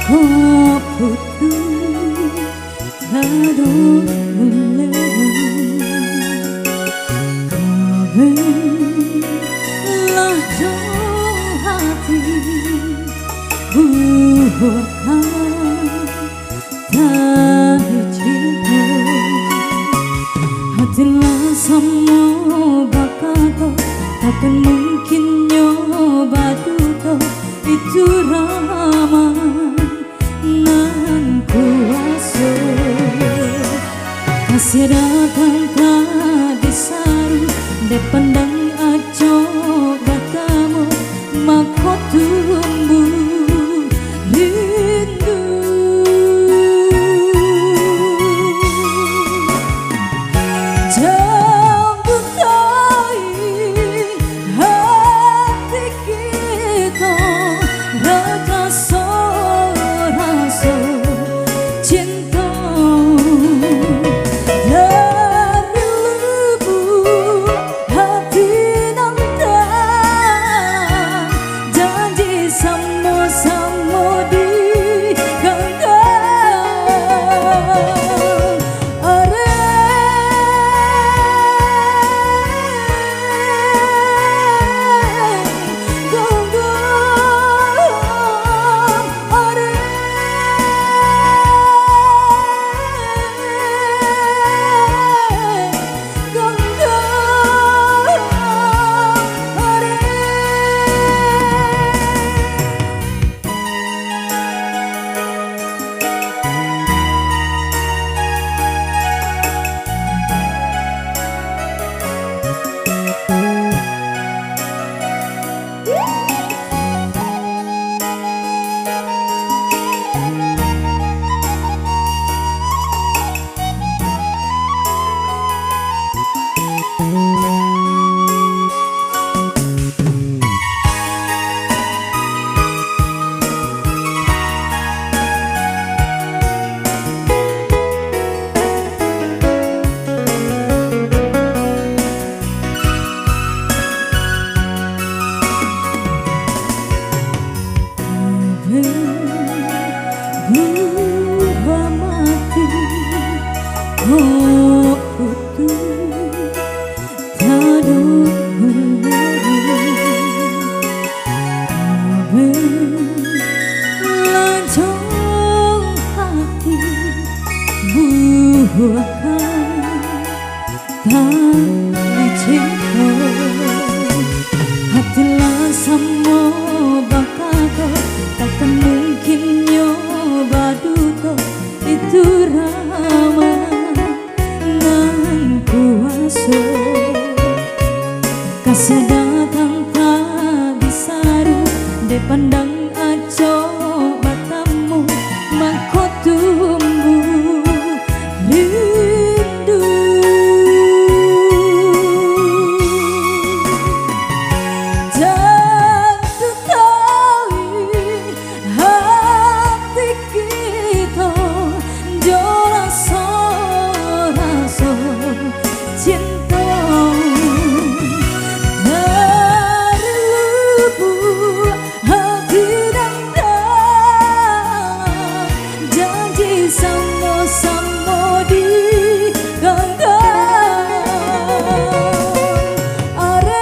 koputu tadung meleru kabelah jauh hati bukan tadi cinta hatilah sama bakal takkan mungkin nyoba duka itu ramah nan kuasa kasih datang tak disaru depandang aco bakamu maka tumbuh rindu jambutai hati kita rasa cinta dari lubuk hati nanti janji samo di ganggam are ganggam are buah mati koputu tadung meleru lanjong hati buahkan tali cinta hatilah sama bakal takkan mungkin nyoba duka itu ramah nan kuasa kasih datang tak disaru depandang aco matamu maka tumbuh rindu cinta dari lubuk hati nanti janji samo di ganggam are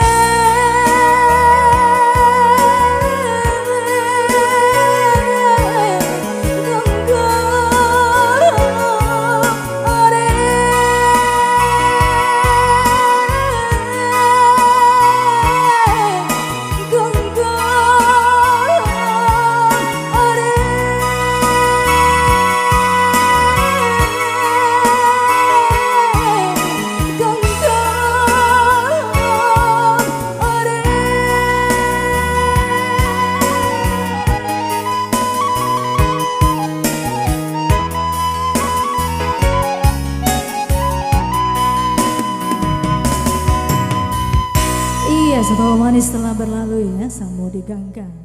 Iya, sebuah manis telah berlalu ya, Samo Di Ganggam.